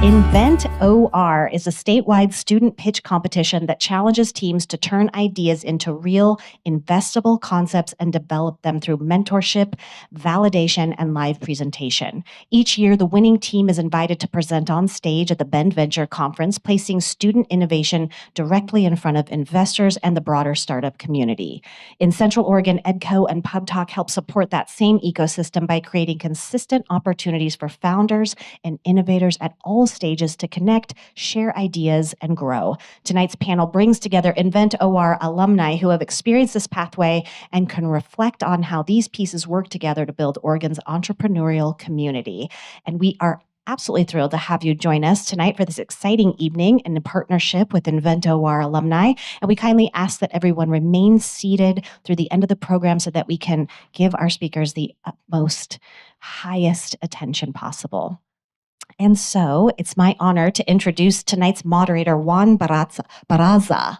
InventOR is a statewide student pitch competition that challenges teams to turn ideas into real, investable concepts and develop them through mentorship, validation, and live presentation. Each year, the winning team is invited to present on stage at the Bend Venture Conference, placing student innovation directly in front of investors and the broader startup community. In Central Oregon, EDCO and PubTalk help support that same ecosystem by creating consistent opportunities for founders and innovators at all stages to connect, share ideas, and grow. Tonight's panel brings together InventOR alumni who have experienced this pathway and can reflect on how these pieces work together to build Oregon's entrepreneurial community. And we are absolutely thrilled to have you join us tonight for this exciting evening in partnership with InventOR alumni. And we kindly ask that everyone remain seated through the end of the program so that we can give our speakers the utmost, highest attention possible. And so it's my honor to introduce tonight's moderator, Juan Barraza,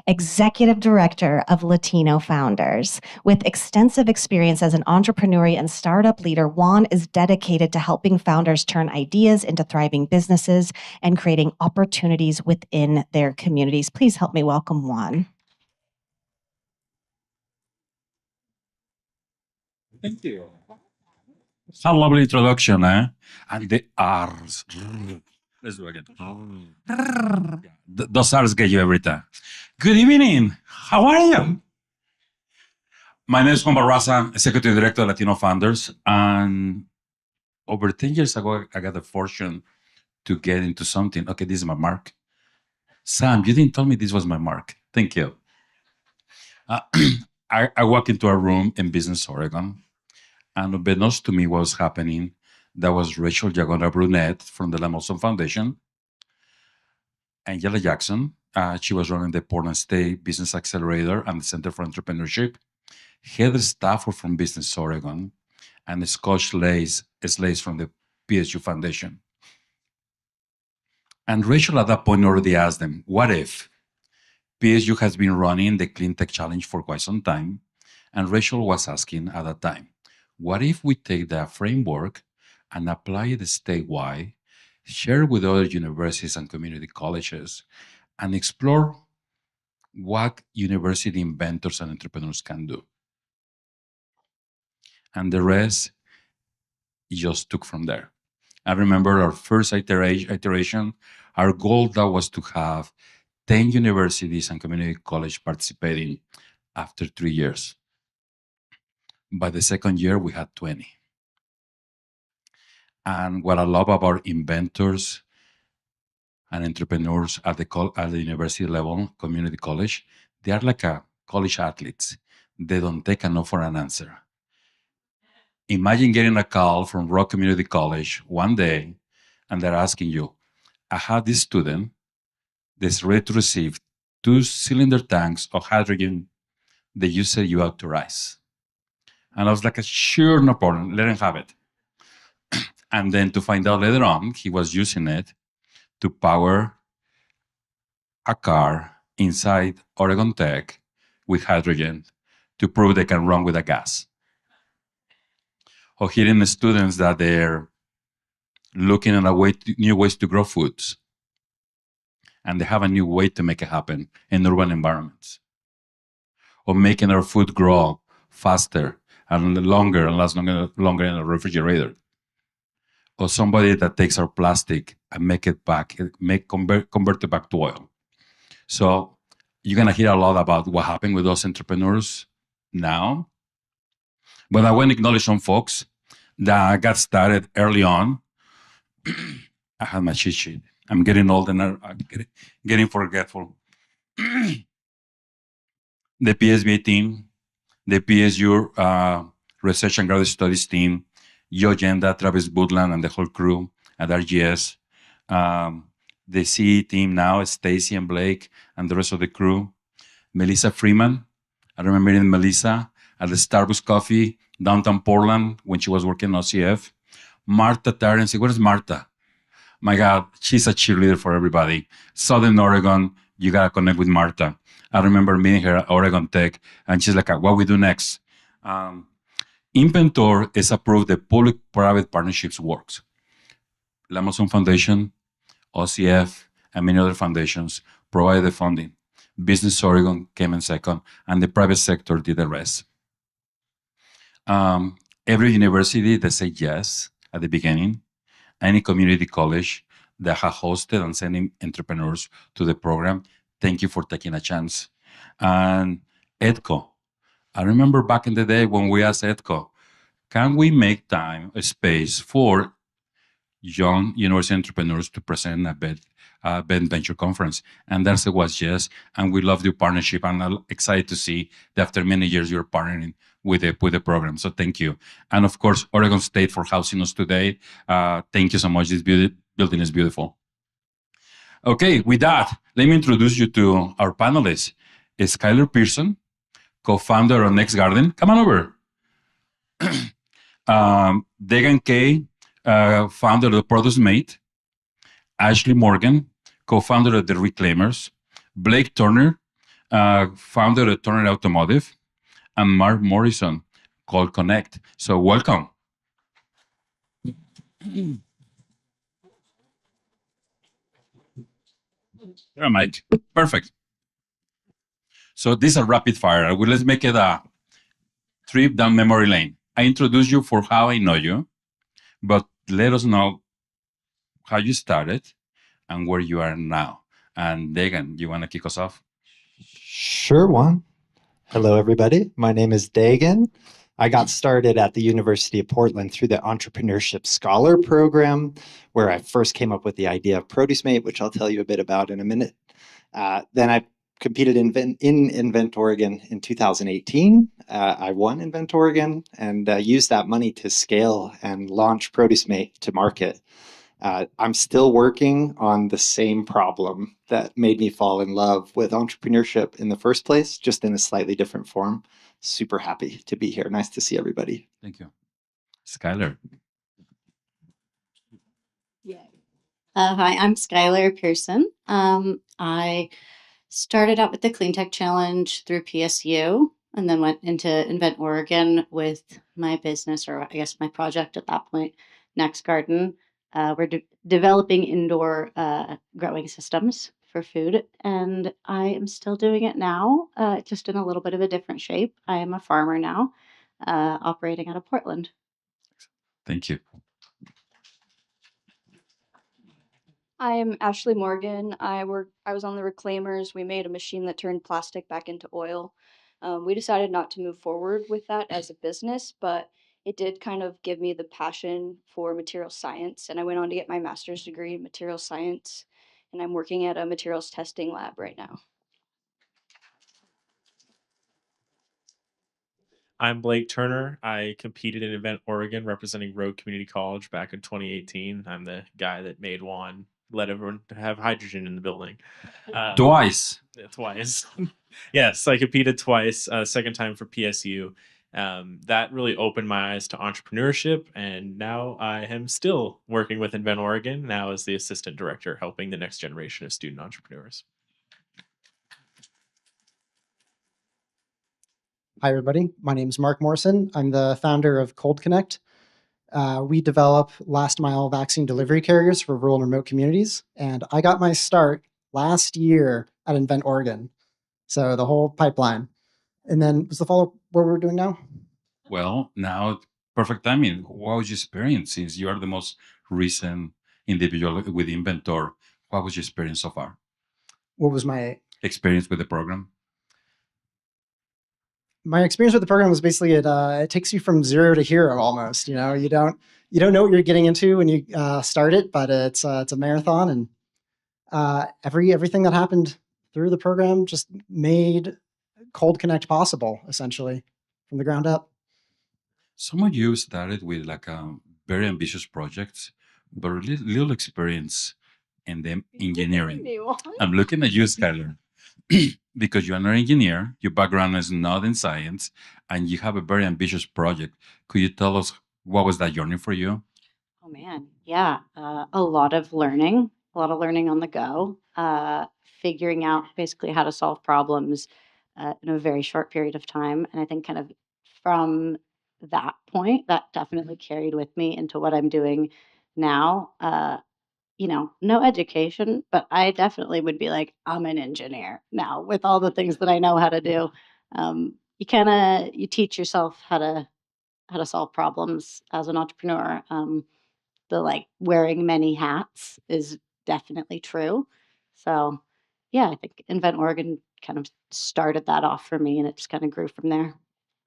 Executive Director of Latino Founders. With extensive experience as an entrepreneur and startup leader, Juan is dedicated to helping founders turn ideas into thriving businesses and creating opportunities within their communities. Please help me welcome Juan. Thank you. How lovely introduction, eh? And the R's. Let's do it again. Those R's get you every time. Good evening. How are you? My name is Juan Barraza, Executive Director of Latino Founders. And over 10 years ago, I got the fortune to get into something. Okay, this is my mark. Sam, you didn't tell me this was my mark. Thank you. I walk into a room in Business Oregon. And unbeknownst to me what was happening, that was Rachel Jagona Brunette from the Lamolson Foundation, Angela Jackson. She was running the Portland State Business Accelerator and the Center for Entrepreneurship. Heather Stafford from Business Oregon, and Scott Slays from the PSU Foundation. And Rachel at that point already asked them, what if PSU has been running the Clean Tech Challenge for quite some time? And Rachel was asking at that time, what if we take that framework and apply it statewide, share with other universities and community colleges, and explore what university inventors and entrepreneurs can do? And the rest just took from there. I remember our first iteration, our goal that was to have 10 universities and community college participating after 3 years. By the second year, we had 20. And what I love about inventors and entrepreneurs at the university level, community college, they are like college athletes. They don't take a no for an answer. Imagine getting a call from Rock Community College one day, and they're asking you, I have this student that's ready to receive 2-cylinder tanks of hydrogen that you said you authorize. And I was like, sure, no problem, let him have it. And then to find out later on, he was using it to power a car inside Oregon Tech with hydrogen to prove they can run with a gas. Or hearing the students that they're looking at new ways to grow foods. And they have a new way to make it happen in urban environments. Or making our food grow faster and longer and last longer in a refrigerator. Or somebody that takes our plastic and make it back, convert it back to oil. So you're gonna hear a lot about what happened with those entrepreneurs now. But I want to acknowledge some folks that got started early on. I had my cheat sheet. I'm getting old and I'm getting forgetful. The PSBA team, the PSU Research and Graduate Studies team, Joe Yenda, Travis Woodland, and the whole crew at RGS. The CE team now, Stacy and Blake, and the rest of the crew. Melissa Freeman. I remember meeting Melissa at the Starbucks Coffee, downtown Portland, when she was working on OCF. Martha Terrence. Where's Martha? My God, she's a cheerleader for everybody. Southern Oregon, you got to connect with Martha. I remember meeting her at Oregon Tech, and she's like, what we do next? InventOR is a proof that public-private partnerships works. Lamazon Foundation, OCF, and many other foundations provided the funding. Business Oregon came in second, and the private sector did the rest. Every university that said yes at the beginning, any community college that have hosted and sending entrepreneurs to the program, thank you for taking a chance. And EDCO, I remember back in the day when we asked EDCO, can we make time, a space for young university entrepreneurs to present at Ben Venture Conference? And the answer was yes. And we love your partnership. And I'm excited to see that after many years you're partnering with the program. So thank you. And of course, Oregon State for hosting us today. Thank you so much. This building is beautiful. Okay, with that, let me introduce you to our panelists. Skylar Pearson, co-founder of Next Garden. Come on over. Degan Kay, founder of Produce Mate. Ashley Morgan, co-founder of The Reclaimers. Blake Turner, founder of Turner Automotive. And Mark Morrison, called Connect. So welcome. Yeah, Mike. Perfect. So this is a rapid fire. Let's make it a trip down memory lane. I introduce you for how I know you, but let us know how you started and where you are now. And Degan, you want to kick us off? Sure, Juan. Hello, everybody. My name is Dagan. I got started at the University of Portland through the Entrepreneurship Scholar Program, where I first came up with the idea of Produce Mate, which I'll tell you a bit about in a minute. Then I competed in Invent Oregon in 2018. I won Invent Oregon and used that money to scale and launch Produce Mate to market. I'm still working on the same problem that made me fall in love with entrepreneurship in the first place, just in a slightly different form. Super happy to be here. Nice to see everybody. Thank you. Skylar. Hi, I'm Skylar Pearson. I started out with the Clean Tech Challenge through PSU and then went into Invent Oregon with my business, or I guess my project at that point, Next Garden. We're developing indoor growing systems for food, and I am still doing it now, just in a little bit of a different shape. I am a farmer now, operating out of Portland. Thank you. I'm Ashley Morgan. I was on the Reclaimers. We made a machine that turned plastic back into oil. We decided not to move forward with that as a business, but it did kind of give me the passion for material science. And I went on to get my master's degree in material science, and I'm working at a materials testing lab right now. I'm Blake Turner. I competed in Invent Oregon representing Road Community College back in 2018. I'm the guy that made Juan let everyone have hydrogen in the building. Twice. Twice. Yes, I competed twice, second time for PSU. That really opened my eyes to entrepreneurship, and now I am still working with Invent Oregon, now as the assistant director, helping the next generation of student entrepreneurs. Hi, everybody. My name is Mark Morrison. I'm the founder of Cold Connect. We develop last mile vaccine delivery carriers for rural and remote communities. And I got my start last year at Invent Oregon. So the whole pipeline. And then was the follow-up what we're doing now? Well, now, perfect timing. What was your experience since you are the most recent individual with InventOR? What was your experience so far? What was my experience with the program? My experience with the program was basically it takes you from zero to hero almost. You know, you don't know what you're getting into when you start it, but it's a marathon, and everything that happened through the program just made Cold Connect possible, essentially, from the ground up. Some of you started with like very ambitious projects, but little experience in the engineering. I'm looking at you, Skylar. Because you're an engineer, your background is not in science, and you have a very ambitious project. Could you tell us what was that journey for you? Oh man, yeah, a lot of learning on the go, figuring out basically how to solve problems in a very short period of time. And I think kind of from that point, that definitely carried with me into what I'm doing now, no education, but I definitely would be like, I'm an engineer now with all the things that I know how to do. You teach yourself how to solve problems as an entrepreneur. The like wearing many hats is definitely true. So yeah, I think Invent Oregon kind of started that off for me, and it just kind of grew from there.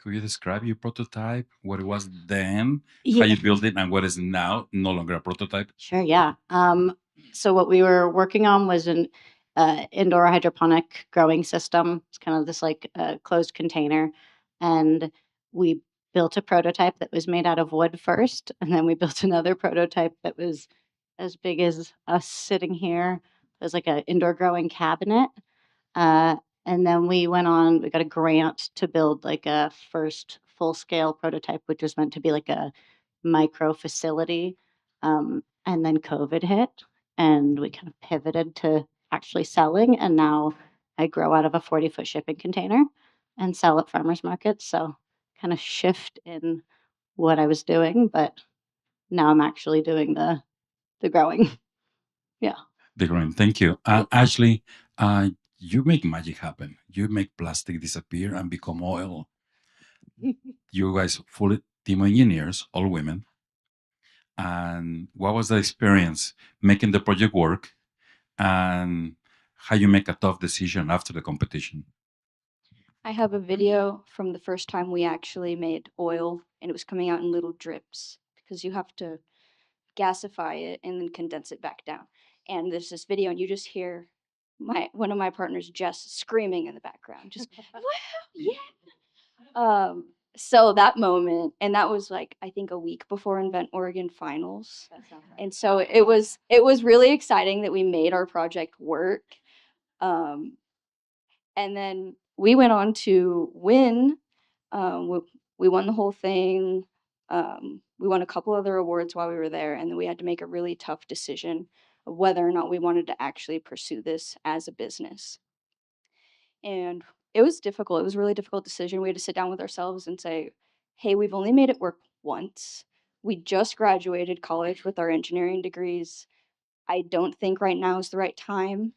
Could you describe your prototype, what it was then, Yeah. how you built it, and what is now no longer a prototype? Sure, yeah. So what we were working on was an indoor hydroponic growing system. It's kind of this like closed container, and we built a prototype that was made out of wood first, and then we built another prototype that was as big as us sitting here. It was like an indoor growing cabinet. And then we got a grant to build like a first full scale prototype, which was meant to be like a micro facility. And then COVID hit, and we kind of pivoted to actually selling. And now I grow out of a 40-foot shipping container and sell at farmers markets. So kind of shift in what I was doing, but now I'm actually doing the growing. Yeah. The green. Thank you. Ashley, you make magic happen. You make plastic disappear and become oil. You guys fully team engineers, all women. And what was the experience making the project work, and how you make a tough decision after the competition? I have a video from the first time we actually made oil, and it was coming out in little drips because you have to gasify it and then condense it back down. And there's this video, and you just hear one of my partners, Jess, screaming in the background, just wow, yeah. So that moment, and that was like I think a week before Invent Oregon finals, and so it was really exciting that we made our project work. And then we went on to win. We won the whole thing. We won a couple other awards while we were there, and then we had to make a really tough decision of whether or not we wanted to actually pursue this as a business. And it was difficult. It was a really difficult decision. We had to sit down with ourselves and say, hey, we've only made it work once. We just graduated college with our engineering degrees. I don't think right now is the right time.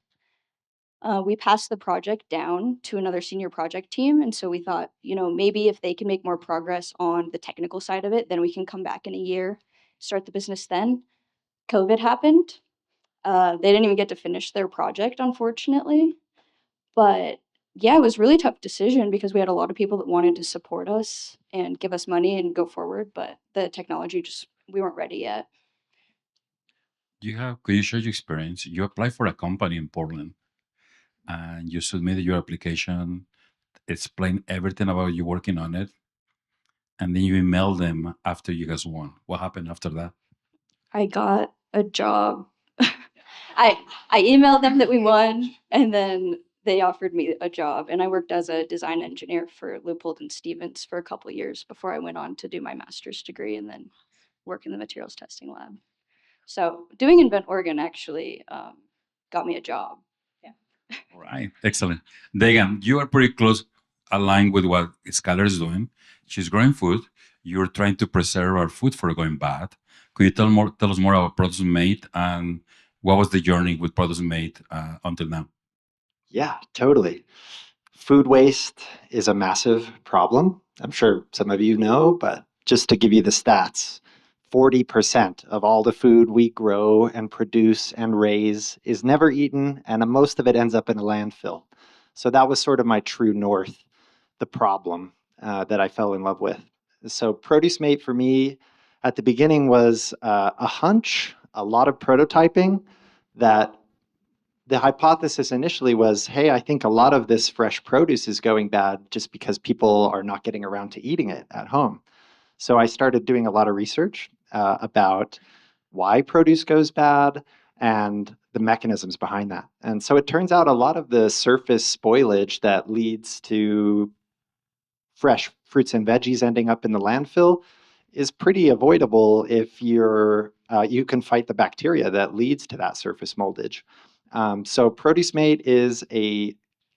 We passed the project down to another senior project team. And so we thought, maybe if they can make more progress on the technical side of it, then we can come back in a year, start the business then. COVID happened. They didn't even get to finish their project, unfortunately. But yeah, it was a really tough decision because we had a lot of people that wanted to support us and give us money and go forward. But the technology we weren't ready yet. Could you share your experience? You applied for a company in Portland and you submitted your application, explain everything about you working on it, and then you email them after you guys won. What happened after that? I got a job. I emailed them that we won, and then they offered me a job. And I worked as a design engineer for Leupold and Stevens for a couple of years before I went on to do my master's degree and then work in the materials testing lab. So doing Invent Oregon actually got me a job. Yeah. All right, excellent. Dagan, you are pretty close aligned with what Skylar is doing. She's growing food. You're trying to preserve our food for going bad. Could you tell us more about Produce Made and what was the journey with Produce Made until now? Yeah, totally. Food waste is a massive problem. I'm sure some of you know, but just to give you the stats, 40% of all the food we grow and produce and raise is never eaten, and most of it ends up in a landfill. So that was sort of my true north, the problem that I fell in love with. So Produce Mate for me at the beginning was a hunch, a lot of prototyping. That the hypothesis initially was, hey, I think a lot of this fresh produce is going bad just because people are not getting around to eating it at home. So I started doing a lot of research about why produce goes bad and the mechanisms behind that. And so it turns out a lot of the surface spoilage that leads to fresh fruits and veggies ending up in the landfill is pretty avoidable if you can fight the bacteria that leads to that surface moldage. So Produce Mate is a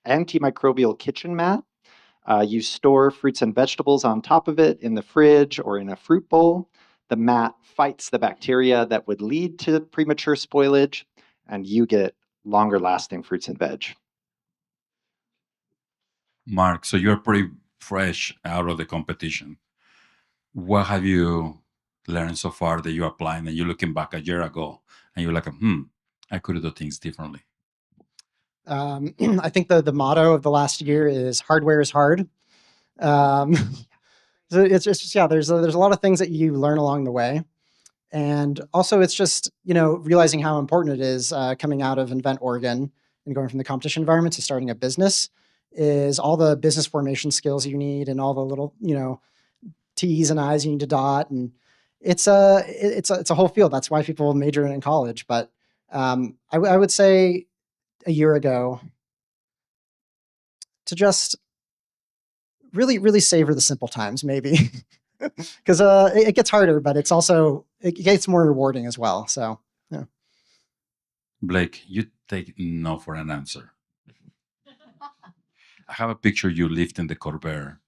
antimicrobial kitchen mat. You store fruits and vegetables on top of it in the fridge or in a fruit bowl. The mat fights the bacteria that would lead to premature spoilage, and you get longer lasting fruits and veg. Mark, so you're pretty fresh out of the competition. What have you learned so far that you're applying and you're looking back a year ago and you're like, I could have done things differently? I think the motto of the last year is hardware is hard. So it's just, yeah, there's a lot of things that you learn along the way. And also it's just, realizing how important it is coming out of Invent Oregon and going from the competition environment to starting a business is all the business formation skills you need and all the little, T's and I's you need to dot. And it's a whole field. That's why people major in college. But I would say a year ago to just really, really savor the simple times, maybe, because it gets harder, but it's also, it gets more rewarding as well. So, yeah. Blake, you take no for an answer. I have a picture you lifting the Corvair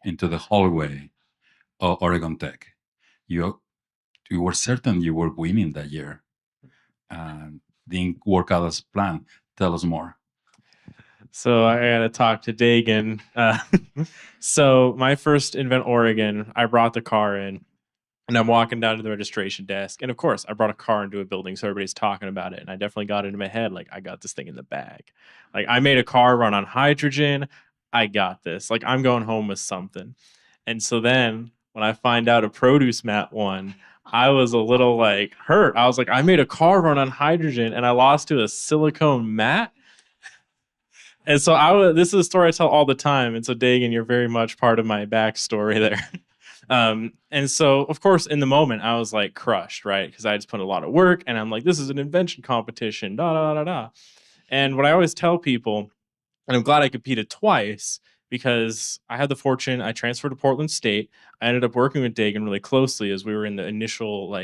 into the hallway of Oregon Tech. You were certain you were winning that year and didn't work out as planned. Tell us more. So I got to talk to Dagan. So my first Invent Oregon, I brought the car in and I'm walking down to the registration desk. And of course, I brought a car into a building, so everybody's talking about it. And I definitely got it in my head, like, I got this thing in the bag. Like, I made a car run on hydrogen. I got this. Like, I'm going home with something. And so then when I find out a produce mat won, I was a little like hurt. I was like, I made a car run on hydrogen and I lost to a silicone mat. And so this is a story I tell all the time. And so Dagan, you're very much part of my backstory there. And so, of course, in the moment, I was like crushed, right? Because I just put a lot of work and I'm like, this is an invention competition, da, da, da, da. And what I always tell people, and I'm glad I competed twice because I had the fortune, I transferred to Portland State. I ended up working with Dagan really closely as we were in the initial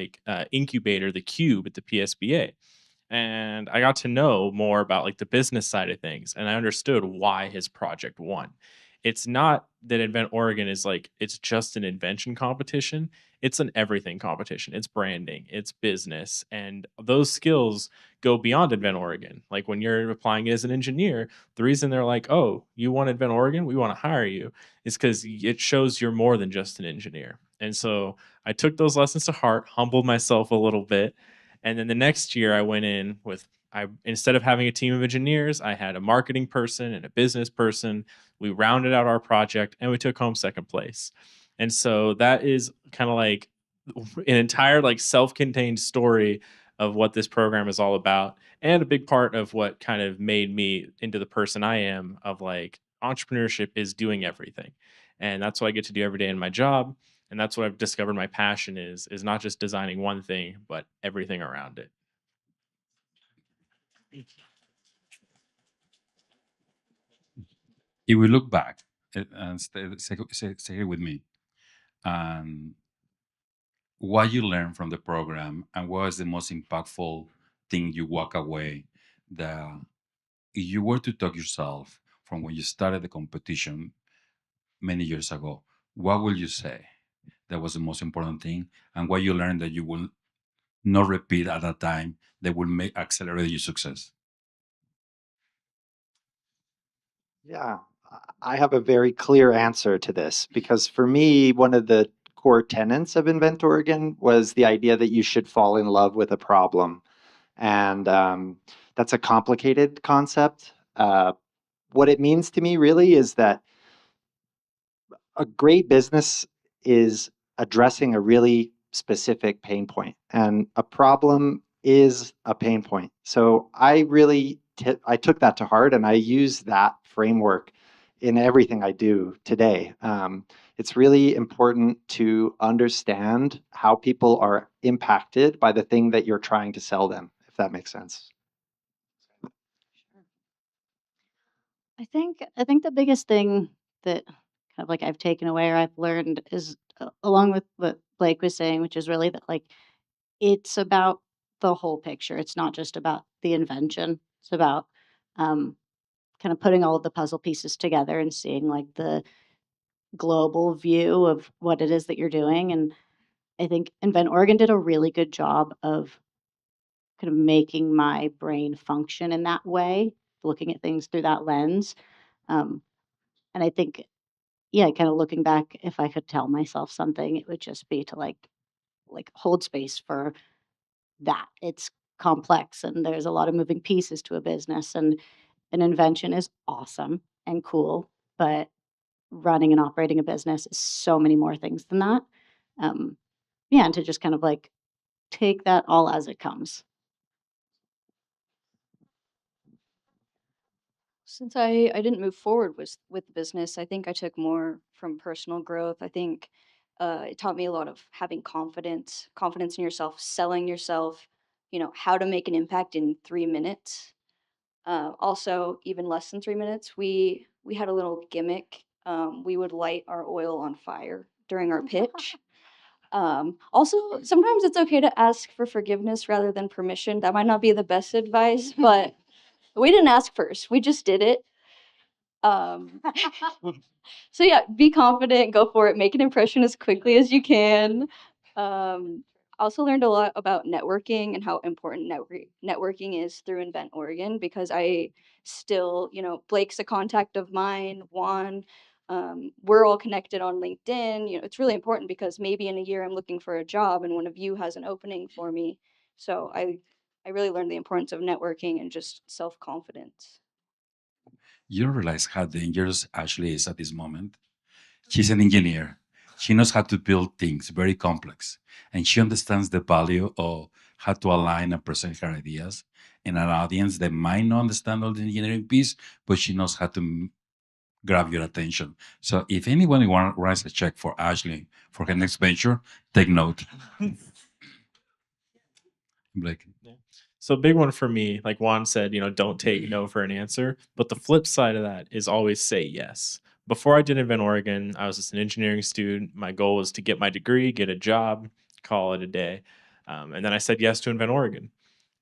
incubator, the Cube at the PSBA. And I got to know more about like the business side of things, and I understood why his project won. It's not that Invent Oregon is like it's just an invention competition. It's an everything competition. It's branding, it's business, and those skills go beyond Invent Oregon. Like when you're applying as an engineer, the reason they're like, "Oh, you want Invent Oregon? We want to hire you," is because it shows you're more than just an engineer. And so I took those lessons to heart, humbled myself a little bit, and then the next year I went in with instead of having a team of engineers, I had a marketing person and a business person. We rounded out our project and we took home second place. And so that is kind of like an entire like self-contained story of what this program is all about, and a big part of what kind of made me into the person I am of like entrepreneurship is doing everything. And that's what I get to do every day in my job. And that's what I've discovered my passion is not just designing one thing, but everything around it. If we look back and say with me, what you learned from the program and what is the most impactful thing you walk away that if you were to talk yourself from when you started the competition many years ago, what will you say that was the most important thing and what you learned that you will not repeat at that time that will accelerate your success? Yeah, I have a very clear answer to this because for me, one of the core tenets of Invent Oregon was the idea that you should fall in love with a problem. And that's a complicated concept. What it means to me really is that a great business is addressing a really specific pain point, and a problem is a pain point. So I really I took that to heart, and I use that framework in everything I do today. It's really important to understand how people are impacted by the thing that you're trying to sell them, if that makes sense. I think the biggest thing that kind of like I've taken away or I've learned is along with what Blake was saying, which is really that like it's about the whole picture. It's not just about the invention. It's about um, kind of putting all of the puzzle pieces together and seeing like the global view of what it is that you're doing. And I think Invent Oregon did a really good job of kind of making my brain function in that way, looking at things through that lens. And I think, yeah, kind of looking back, if I could tell myself something, it would just be to like hold space for that. It's complex and there's a lot of moving pieces to a business, and an invention is awesome and cool, but running and operating a business is so many more things than that. Yeah, and to just kind of like take that all as it comes. Since I didn't move forward with the business, I think I took more from personal growth. I think it taught me a lot of having confidence in yourself, selling yourself, how to make an impact in 3 minutes. Also, even less than 3 minutes, we had a little gimmick. We would light our oil on fire during our pitch. Also, sometimes it's okay to ask for forgiveness rather than permission. That might not be the best advice, but we didn't ask first. We just did it. Um, so yeah, be confident, go for it, make an impression as quickly as you can. Also learned a lot about networking and how important networking is through Invent Oregon, because I still, Blake's a contact of mine, Juan. We're all connected on LinkedIn. It's really important because maybe in a year I'm looking for a job and one of you has an opening for me. So I really learned the importance of networking and just self-confidence. You don't realize how dangerous Ashley is at this moment. She's an engineer. She knows how to build things very complex, and she understands the value of how to align and present her ideas in an audience that might not understand all the engineering piece, but she knows how to grab your attention. So if anyone wants to write a check for Ashley for her next venture, take note. Blake. Yeah. So big one for me, like Juan said, don't take no for an answer. But the flip side of that is always say yes. Before I did Invent Oregon, I was just an engineering student. My goal was to get my degree, get a job, call it a day. And then I said yes to Invent Oregon.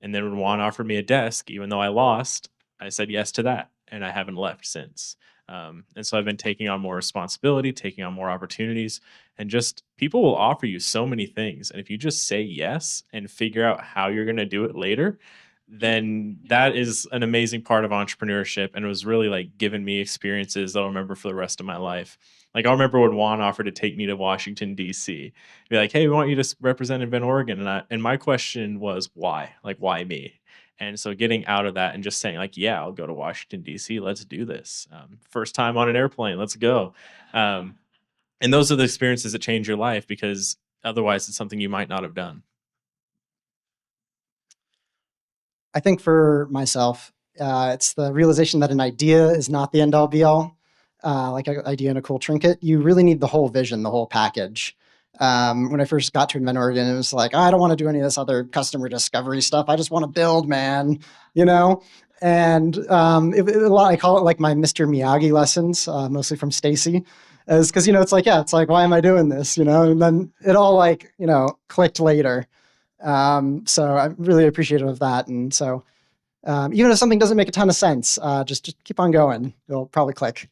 And then when Juan offered me a desk, even though I lost, I said yes to that. And I haven't left since. And so I've been taking on more responsibility, taking on more opportunities, and just people will offer you so many things. And if you just say yes and figure out how you're going to do it later, then that is an amazing part of entrepreneurship. And it was really like giving me experiences that I'll remember for the rest of my life. Like I'll remember when Juan offered to take me to Washington, D.C. Be like, hey, we want you to represent Invent Oregon. And my question was, why? Like, why me? And so getting out of that and just saying like, yeah, I'll go to Washington, D.C. Let's do this. First time on an airplane. Let's go. And those are the experiences that change your life, because otherwise it's something you might not have done. I think for myself, it's the realization that an idea is not the end all be all. Like an idea and a cool trinket, you really need the whole vision, the whole package. When I first got to Invent Oregon, it was like, I don't want to do any of this other customer discovery stuff. I just want to build, man, And I call it like my Mr. Miyagi lessons, mostly from Stacy, is because it's like why am I doing this, And then it all clicked later. So I'm really appreciative of that, and so even if something doesn't make a ton of sense, just keep on going. It'll probably click.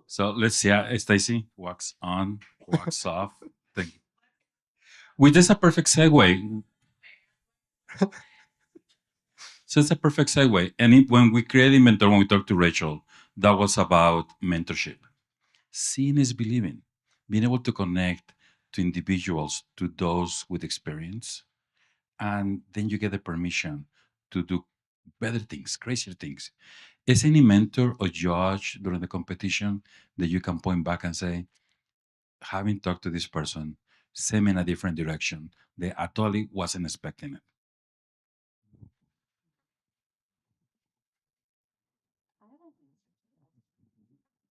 So let's see, Stacy, wax on, wax off. Thank you. Which is a perfect segue. So it's a perfect segue. And when we created Inventor, when we talked to Rachel, that was about mentorship. Seeing is believing. Being able to connect to individuals, to those with experience, and then you get the permission to do better things, crazier things. Is any mentor or judge during the competition that you can point back and say, having talked to this person, sent me in a different direction. I totally wasn't expecting it.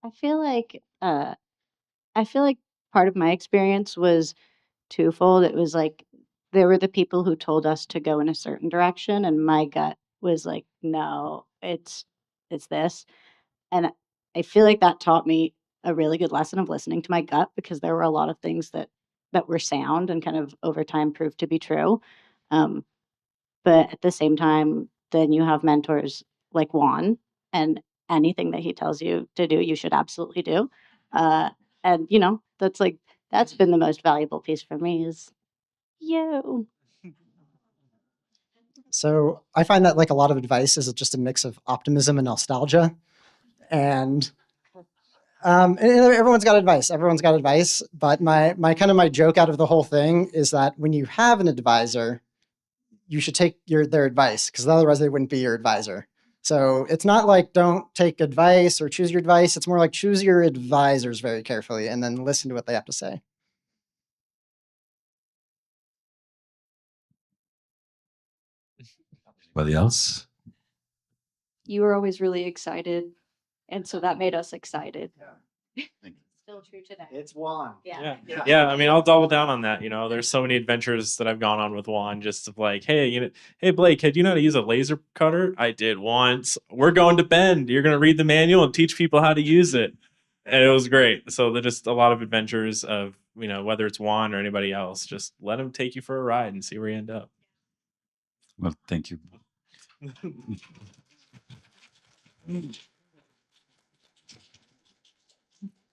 I feel like part of my experience was twofold. It was like there were the people who told us to go in a certain direction, and my gut was like, no, it's this. And I feel like that taught me a really good lesson of listening to my gut, because there were a lot of things that were sound and kind of over time proved to be true. Um, but at the same time, then you have mentors like Juan, and anything that he tells you to do, you should absolutely do. And that's like that's been the most valuable piece for me is you. So I find that like a lot of advice is just a mix of optimism and nostalgia. And everyone's got advice. Everyone's got advice. But my kind of my joke out of the whole thing is that when you have an advisor, you should take their advice, because otherwise they wouldn't be your advisor. So it's not like don't take advice or choose your advice. It's more like choose your advisors very carefully and then listen to what they have to say. Anybody else? You were always really excited, and so that made us excited. Still true today. It's Juan. Yeah. I mean, I'll double down on that. There's so many adventures that I've gone on with Juan, just of like, hey, hey Blake, do you know how to use a laser cutter? I did once. We're going to Bend. You're going to read the manual and teach people how to use it. And it was great. So they're just a lot of adventures of, whether it's Juan or anybody else, just let them take you for a ride and see where you end up. Well, thank you.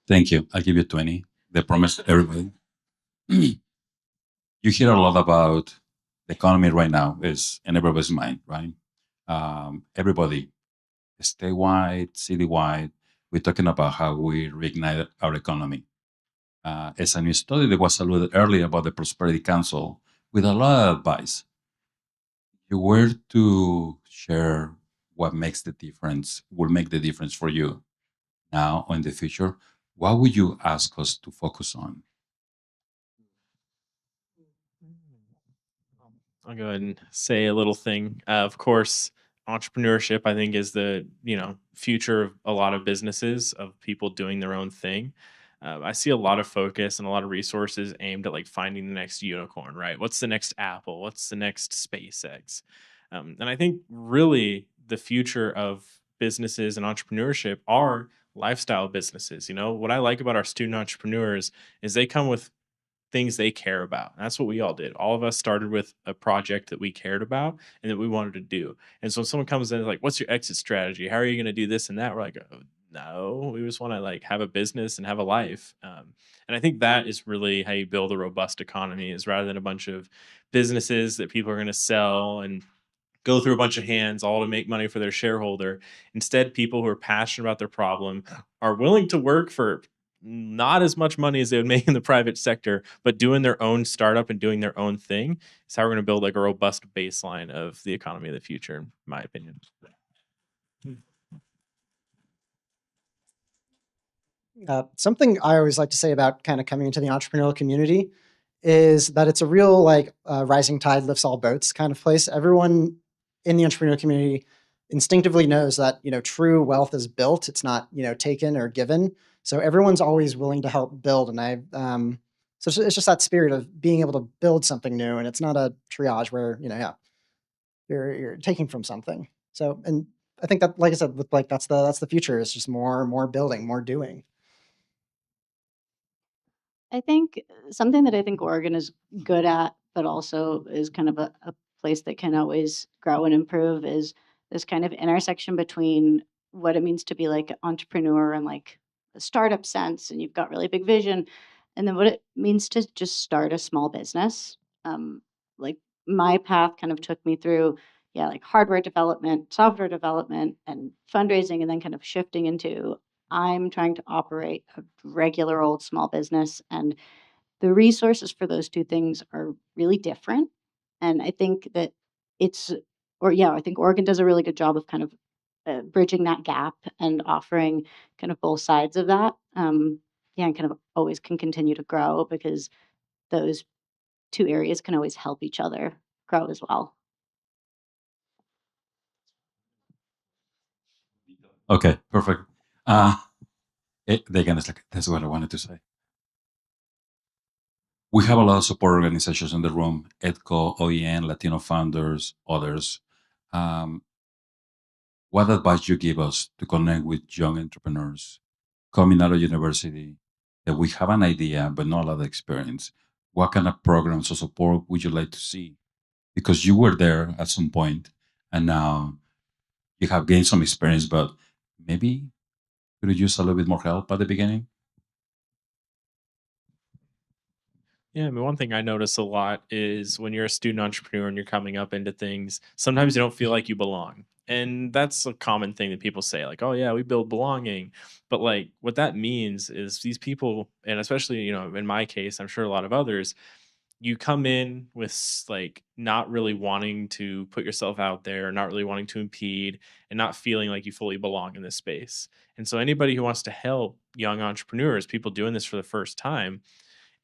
Thank you. I'll give you 20. The promise, everybody. You hear a lot about the economy right now is in everybody's mind, right? Everybody, statewide, citywide, we're talking about how we reignite our economy. As a new study that was alluded earlier about the Prosperity Council, with a lot of advice, if you were to share what makes the difference, will make the difference for you now or in the future, what would you ask us to focus on? I'll go ahead and say a little thing. Of course, entrepreneurship, I think, is the future of a lot of businesses, of people doing their own thing. I see a lot of focus and a lot of resources aimed at like finding the next unicorn, right? What's the next Apple? What's the next SpaceX? And I think really the future of businesses and entrepreneurship are lifestyle businesses. What I like about our student entrepreneurs is they come with things they care about. And that's what we all did. All of us started with a project that we cared about and that we wanted to do. And so when someone comes in and is like, what's your exit strategy? How are you going to do this and that? We're like, oh, no, we just want to like have a business and have a life. And I think that is really how you build a robust economy, is rather than a bunch of businesses that people are going to sell and go through a bunch of hands all to make money for their shareholder. Instead, people who are passionate about their problem are willing to work for not as much money as they would make in the private sector, but doing their own startup and doing their own thing is how we're going to build like a robust baseline of the economy of the future, in my opinion. Something I always like to say about kind of coming into the entrepreneurial community is that it's a real like rising tide lifts all boats kind of place. Everyone in the entrepreneurial community instinctively knows that true wealth is built. It's not taken or given. So everyone's always willing to help build. And so it's just that spirit of being able to build something new, and it's not a triage where you're taking from something. So, and I think that, like I said, like that's the future, is just more building, more doing. I think something that I think Oregon is good at, but also is kind of a place that can always grow and improve, is this kind of intersection between what it means to be like an entrepreneur and like a startup sense, and you've got really big vision, and then what it means to just start a small business. Like my path kind of took me through, like hardware development, software development, and fundraising, and then kind of shifting into I'm trying to operate a regular old small business, and the resources for those two things are really different. And I think that I think Oregon does a really good job of kind of bridging that gap and offering kind of both sides of that. And kind of always can continue to grow, because those two areas can always help each other grow as well. Okay, perfect. Again, it's like, that's what I wanted to say. We have a lot of support organizations in the room: EDCO, OEN, Latino Founders, others. What advice you give us to connect with young entrepreneurs coming out of university that we have an idea but not a lot of experience? What kind of programs or support would you like to see? Because you were there at some point and now you have gained some experience, but maybe could you use a little bit more help at the beginning? Yeah, I mean, one thing I notice a lot is when you're a student entrepreneur and you're coming up into things, sometimes you don't feel like you belong. And that's a common thing that people say, like, oh, yeah, we build belonging. But like, what that means is these people, and especially, in my case, I'm sure a lot of others, you come in with like not really wanting to put yourself out there, not really wanting to impede, and not feeling like you fully belong in this space. And so, anybody who wants to help young entrepreneurs, people doing this for the first time,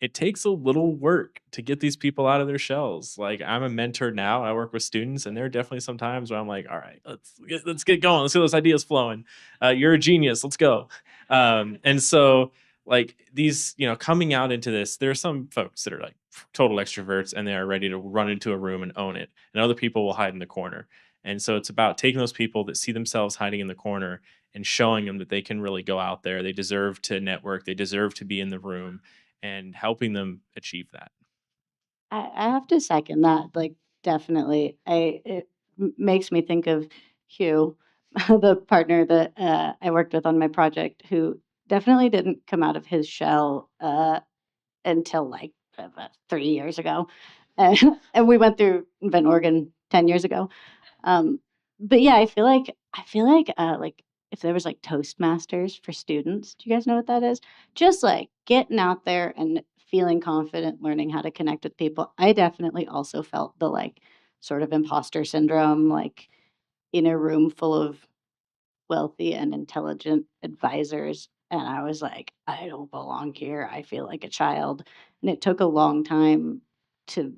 it takes a little work to get these people out of their shells. Like, I'm a mentor now. I work with students, and there are definitely some times where I'm like, all right, let's get going. Let's get those ideas flowing. You're a genius. Let's go. And so like these, coming out into this, there are some folks that are like total extroverts and they are ready to run into a room and own it. And other people will hide in the corner. And so it's about taking those people that see themselves hiding in the corner and showing them that they can really go out there. They deserve to network. They deserve to be in the room, and helping them achieve that. I have to second that. Like, definitely, it makes me think of Hugh, the partner that I worked with on my project, who definitely didn't come out of his shell until like about 3 years ago, and we went through Invent Oregon 10 years ago. Um, but yeah, I feel like if there was like Toastmasters for students, do you guys know what that is? Just like getting out there and feeling confident, learning how to connect with people. I definitely also felt the like sort of imposter syndrome, like in a room full of wealthy and intelligent advisors. And I was like, I don't belong here. I feel like a child. And it took a long time to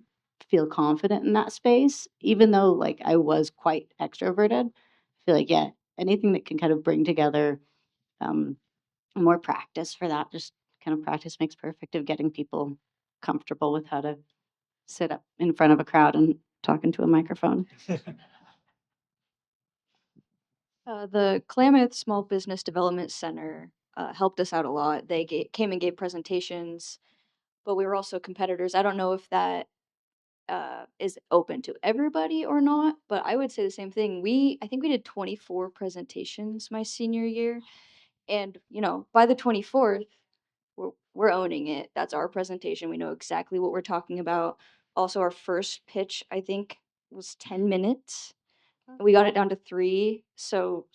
feel confident in that space, even though like I was quite extroverted. I feel like, yeah, anything that can kind of bring together um, more practice for that, just kind of practice makes perfect of getting people comfortable with how to sit up in front of a crowd and talk into a microphone. The Klamath Small Business Development Center helped us out a lot. They came and gave presentations, but we were also competitors. I don't know if that is open to everybody or not, but I would say the same thing. I think we did 24 presentations my senior year, and by the 24th, we're owning it. That's our presentation. We know exactly what we're talking about. Also, our first pitch, I think, was 10 minutes. We got it down to 3. So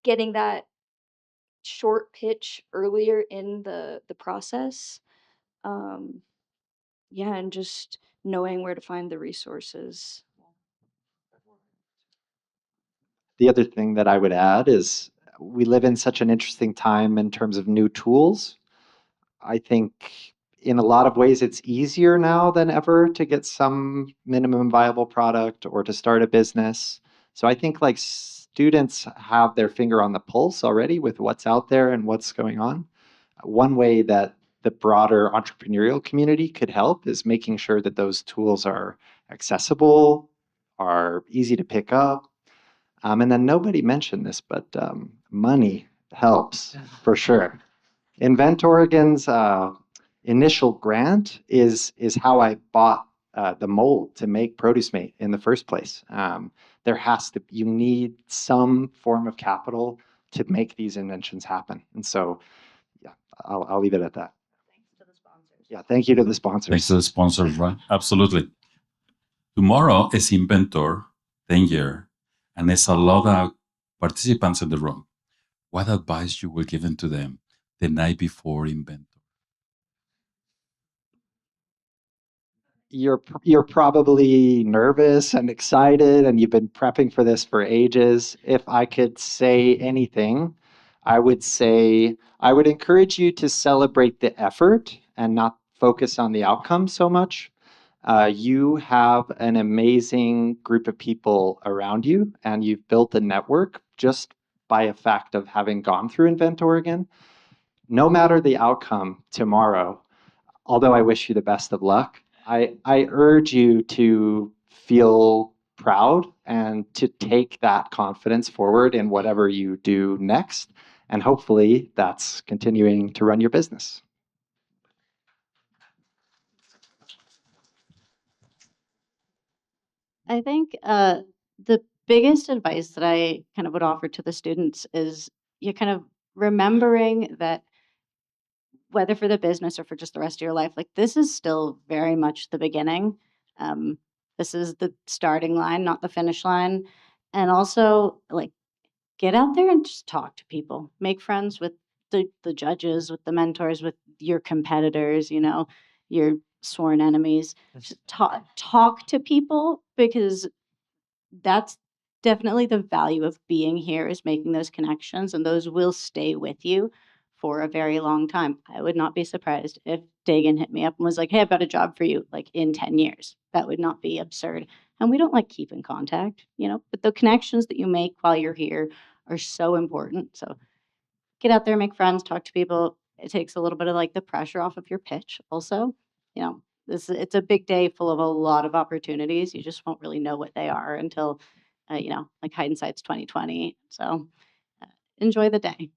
getting that short pitch earlier in the process, um, yeah, and just knowing where to find the resources. The other thing that I would add is we live in such an interesting time in terms of new tools. I think in a lot of ways it's easier now than ever to get some minimum viable product or to start a business. So I think like students have their finger on the pulse already with what's out there and what's going on. One way that the broader entrepreneurial community could help is making sure that those tools are accessible, are easy to pick up. And then nobody mentioned this, but money helps for sure. Invent Oregon's initial grant is how I bought the mold to make Produce Mate in the first place. You need some form of capital to make these inventions happen. And so, yeah, I'll leave it at that. Thanks to the sponsors. Yeah, thank you to the sponsors. Thanks to the sponsors, right? Absolutely. Tomorrow is InventOR 10-year, and there's a lot of participants in the room. What advice you will give them to them the night before InventOR? You're probably nervous and excited, and you've been prepping for this for ages. If I could say anything, I would say I would encourage you to celebrate the effort and not focus on the outcome so much. You have an amazing group of people around you, and you've built a network just by a fact of having gone through Invent Oregon. No matter the outcome tomorrow, although I wish you the best of luck, I urge you to feel proud and to take that confidence forward in whatever you do next. And hopefully that's continuing to run your business. I think the biggest advice that I kind of would offer to the students is you kind of remembering that whether for the business or for just the rest of your life, like this is still very much the beginning. This is the starting line, not the finish line. And also, like, get out there and just talk to people. Make friends with the judges, with the mentors, with your competitors, you know, your sworn enemies. Just talk to people, because that's definitely the value of being here, is making those connections, and those will stay with you for a very long time. I would not be surprised if Dagan hit me up and was like, hey, I've got a job for you, like in 10 years. That would not be absurd. And we don't like keep in contact, you know, but the connections that you make while you're here are so important. So get out there, make friends, talk to people. It takes a little bit of like the pressure off of your pitch also. You know, it's a big day full of a lot of opportunities. You just won't really know what they are until, you know, like hindsight's 2020. So enjoy the day.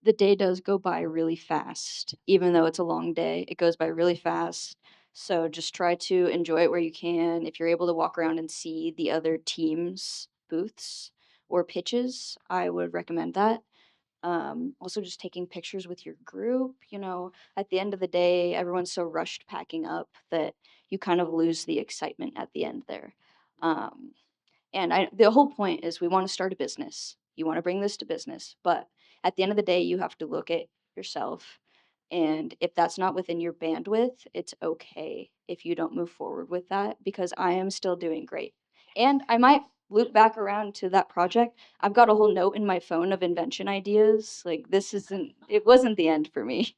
The day does go by really fast. Even though it's a long day, it goes by really fast. So just try to enjoy it where you can. If you're able to walk around and see the other teams' booths or pitches, I would recommend that. Also, just taking pictures with your group. You know, at the end of the day, everyone's so rushed packing up that you kind of lose the excitement at the end there. Um, and the whole point is we want to start a business. You want to bring this to business, but at the end of the day, you have to look at yourself. And if that's not within your bandwidth, it's okay if you don't move forward with that, because I am still doing great. And I might loop back around to that project. I've got a whole note in my phone of invention ideas. Like it wasn't the end for me.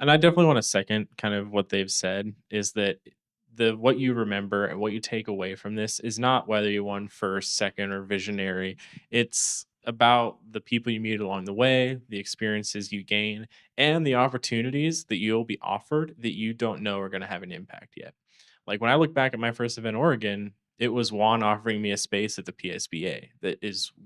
And I definitely want to second kind of what they've said, is that what you remember and what you take away from this is not whether you won first, second, or visionary. It's about the people you meet along the way, the experiences you gain, and the opportunities that you'll be offered that you don't know are going to have an impact yet. Like when I look back at my first event, Oregon, it was Juan offering me a space at the PSBA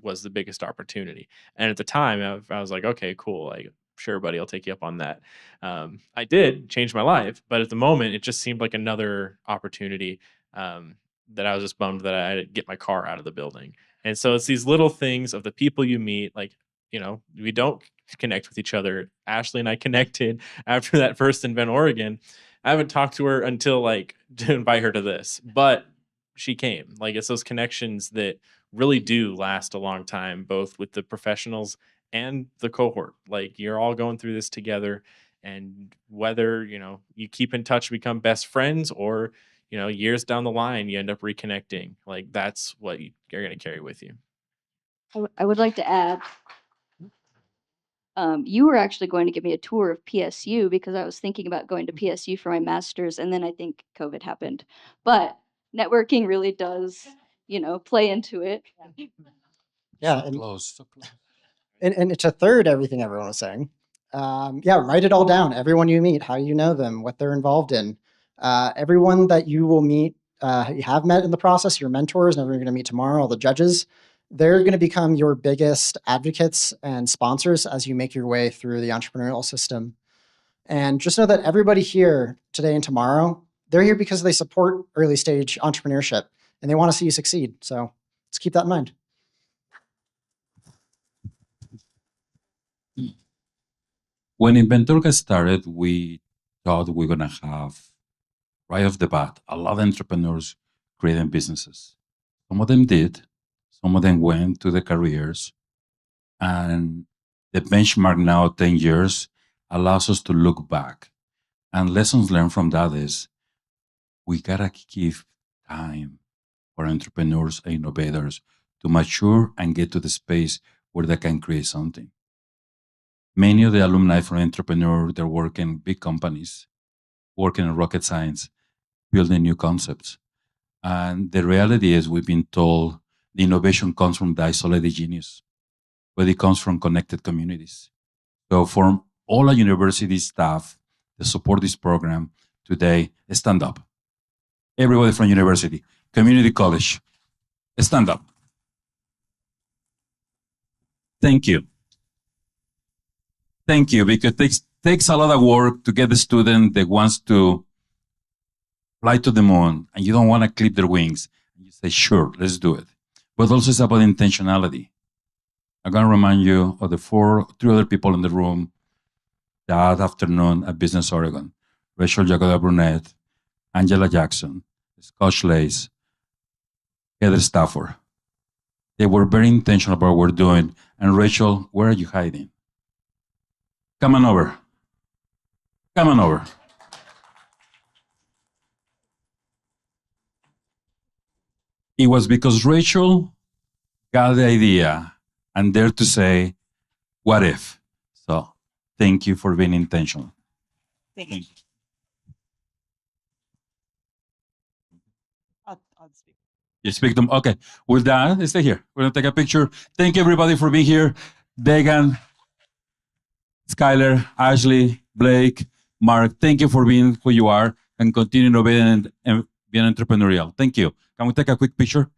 was the biggest opportunity. And at the time, I was like, okay, cool. Like, sure, buddy, I'll take you up on that. I did change my life, but at the moment, it just seemed like another opportunity that I was just bummed that I had to get my car out of the building. And so it's these little things of the people you meet, like, you know, we don't connect with each other. Ashley and I connected after that first Invent Oregon. I haven't talked to her until like to invite her to this, but she came. Like, it's those connections that really do last a long time, both with the professionals and the cohort. Like, you're all going through this together, and whether, you know, you keep in touch, become best friends, or, you know, years down the line, you end up reconnecting. Like, that's what you're going to carry with you. I would like to add, you were actually going to give me a tour of PSU, because I was thinking about going to PSU for my master's, and then I think COVID happened. But networking really does, you know, play into it. Yeah, So close. and to third everything everyone was saying, yeah, write it all down. Everyone you meet, how you know them, what they're involved in. Everyone that you will meet, you have met in the process, your mentors, and everyone you're going to meet tomorrow, all the judges, they're going to become your biggest advocates and sponsors as you make your way through the entrepreneurial system. And just know that everybody here today and tomorrow, they're here because they support early stage entrepreneurship and they want to see you succeed. So let's keep that in mind. When InventOR got started, we thought we were going to have, right off the bat, a lot of entrepreneurs creating businesses. Some of them did. Some of them went to the careers. And the benchmark now, 10 years, allows us to look back. And lessons learned from that is we got to give time for entrepreneurs and innovators to mature and get to the space where they can create something. Many of the alumni from entrepreneur, they're working in big companies, working in rocket science, building new concepts. And the reality is we've been told the innovation comes from the isolated genius, but it comes from connected communities. So for all our university staff that support this program today, stand up. Everybody from university, community college, stand up. Thank you. Thank you, because it takes a lot of work to get the student that wants to fly to the moon and you don't want to clip their wings, you say, sure, let's do it. But also it's about intentionality. I'm going to remind you of the three other people in the room that afternoon at Business Oregon. Rachel Jagoda Brunette, Angela Jackson, Scott Schlaze, Heather Stafford. They were very intentional about what we're doing. And Rachel, where are you hiding? Come on over. Come on over. It was because Rachel got the idea and dared to say, what if? So thank you for being intentional. Thank you. I'll speak. You speak them? Okay. With that, stay here. We're going to take a picture. Thank you, everybody, for being here. Dagan, Skylar, Ashley, Blake, Mark, thank you for being who you are and continuing to be entrepreneurial. Thank you. Can we take a quick picture?